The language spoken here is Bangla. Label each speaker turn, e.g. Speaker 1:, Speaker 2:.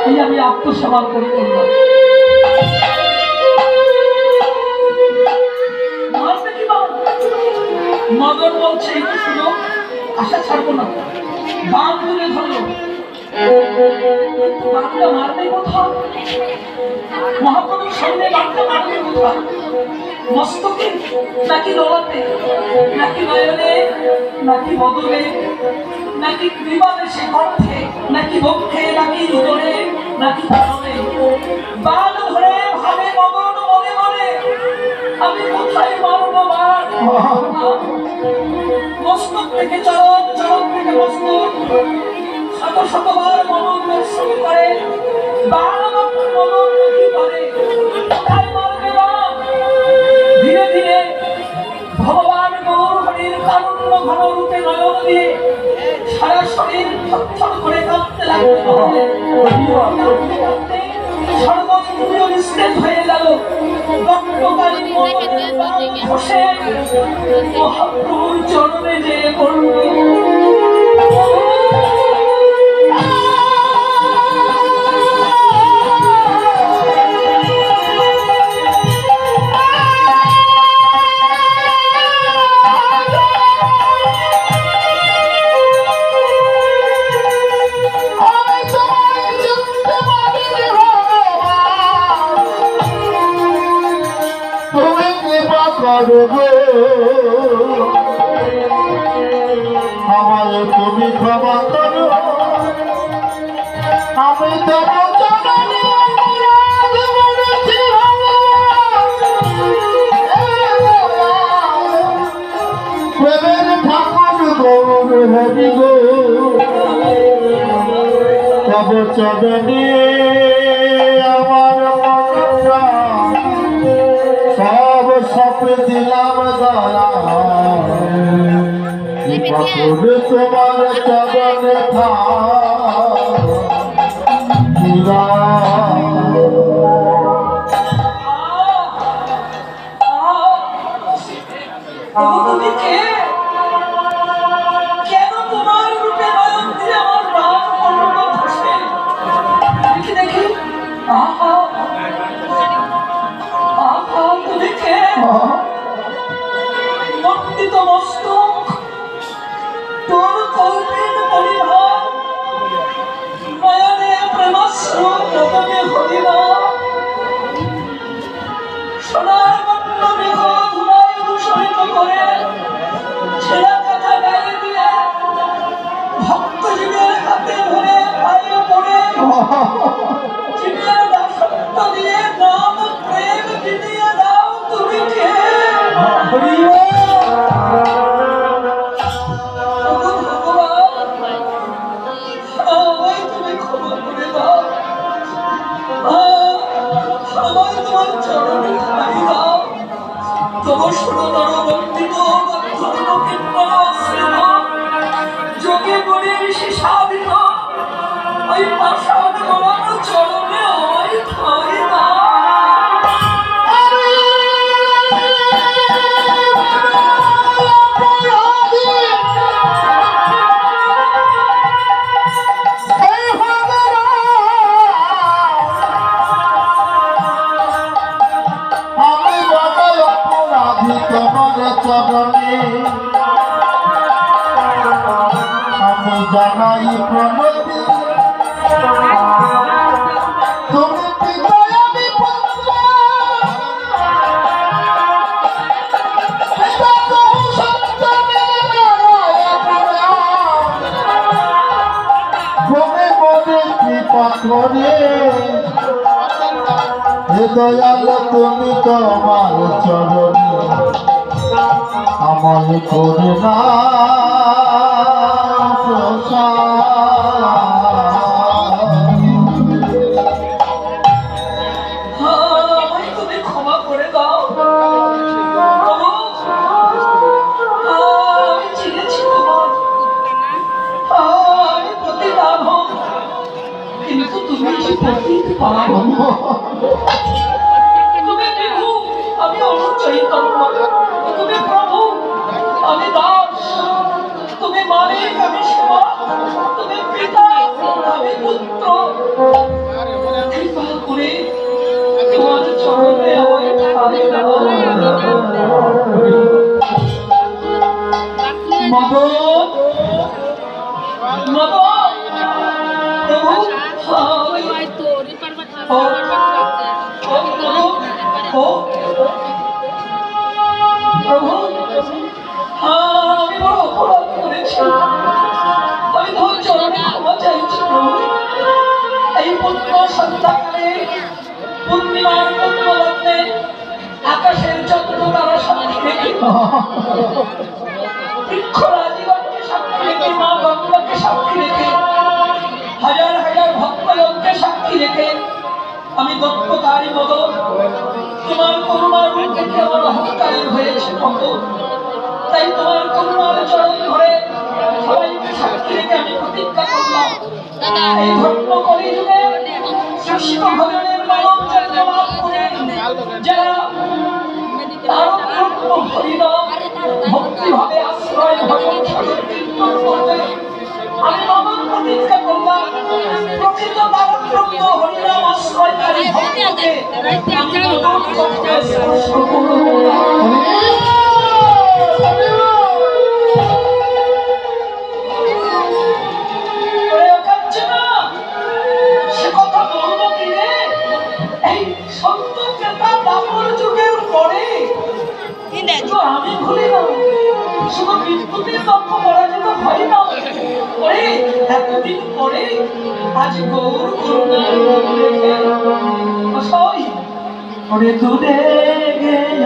Speaker 1: এই আমি আত্মসম্মান করে করলাম। মদন বলছে এই তো শুনো, আশা ছাড়বো না। বাম তুলে ধরলো, বাঘটা মারবে কোথাও? মহাপ্রভুর সামনে বাঘটা মারবে কোথাও? মস্তকে নাকি ললাটে, নাকি নয়নে, নাকি বদলে, নাকি বিবাদেশে কণ্ঠে, নাকি বক্ষে, নাকি উদরে, নাকি চরণে? বাঘ ধরে ভাবে মদন মনে মনে, আমি কোথায় মারবো বাঘ? মস্তক থেকে চরণ, চরণ থেকে মস্তক, শত শতবার মনন দর্শন করে, মনন কি করে? কোথায় মারবে বাঘ? ধীরে ধীরে ভগবান গৌর হরির কারুণ্য ঘন রূপে নয়ন দিয়ে সারা শরীর থরথর করে কাঁপতে লাগলো। সর্বইন্দ্রিয় নিস্তেজ হয়ে গেল। রক্তকারী ঘষে মহাপ্রভুর চরণে যেয়ে পড়ল।
Speaker 2: আমায় তুমি ক্ষমা করো, আমি তোমার চরণে প্রেমের ঠাকুর গৌর হরি গো, তব চরণে আমার মনটা সব সপে দিলাম দয়া, তোমার চরণে
Speaker 1: তুমি কে? কেন তোমার রূপে নয়ন দিয়ে আমার প্রাণ পূর্ণ ভাসে? দেখি দেখি, আহা আহা, তুমি কে? মন্ডিত মস্তক, তোর কল্পিত পরিধান, নয়নে প্রেমাশ্রু, বদনে হরিনাম, সোনার বন্য মেঘ ধুলায় দূষণিত করে ছেঁড়া কাঁথা গায়ে দিয়ে ভক্তজীবের হাতে ধরে পায়ে পড়ে জীবের দাসত্ব দিয়ে নাম প্রেম বিলিয়ে দাও। তুমি কে? তুমি ক্ষমা করে দাও, আমায় তোমার চরণে ঠাঁই দাও। তবু সুরতর বন্দিত যোগে বলে বেশি সাধিত ওই পাষাণ গলার চরণে আমায় ঠাঁই দাও।
Speaker 2: তোমার চরণে আমি জানাই প্রণতি, তুমি পিতা আমি পুত্র, পিতা বহু সন্তানের তুমি মনে কৃপা করে, হে দয়াল তুমি তোমার চরণে আমায় করে না
Speaker 1: আমায় তুমি ক্ষমা করে দাও। আমি চিনেছি তোমার, আমি পতি লাভ, কিন্তু তুমি যে পতি পাব। তুমি বিভু, আমি অরুণ চৈতন্য। তুমি প্রভু, আমি দাস। তুমি মালিক, আমি সেবা। তুমি পিতা, আমি পুত্র। সন্ধ্যাকালে পূর্ণিমার পূর্ণলগ্নে আকাশের যত তারা সাক্ষী রেখে, বৃক্ষরাজিগণকে সাক্ষী রেখে, মা গঙ্গাকে সাক্ষী রেখে, হাজার হাজার ভক্তগণকে সাক্ষী রেখে আমি দত্তকারী মদন তোমার করুণার রূপ দেখে আমার অহংকারী হয়েছে কত। তাই তোমার করুণার চরণ ধরে সবাইকে সাক্ষী রেখে আমি প্রতিজ্ঞা করলাম, এই ধর্ম কলিযুগে শ্রেষ্ঠ ভজনের মানব জন্ম লাভ করে যারা তারক ব্রহ্ম হরিনাম ভক্তিভাবে আশ্রয় ভজন সাধন কীর্তন করবে, আমি মানব প্রতিজ্ঞা করলাম প্রকৃত তারক ব্রহ্ম হরিনাম আশ্রয়কারী ভক্তকে আমি নতুন কষ্টে স্পর্শ করব না। ওরে কাঞ্চনা, সে কথা বলবো কি রে? এই সত্য ক্রেতা দাপর যুগের পরে শুধু আমি ভুলি না, শুধু বিদ্যুতের তত্ত্ব পরাজিত হয় না। ওরে এতদিন পরে আজ গৌর করুণার রূপ দেখে সই ওরে দূরে গেল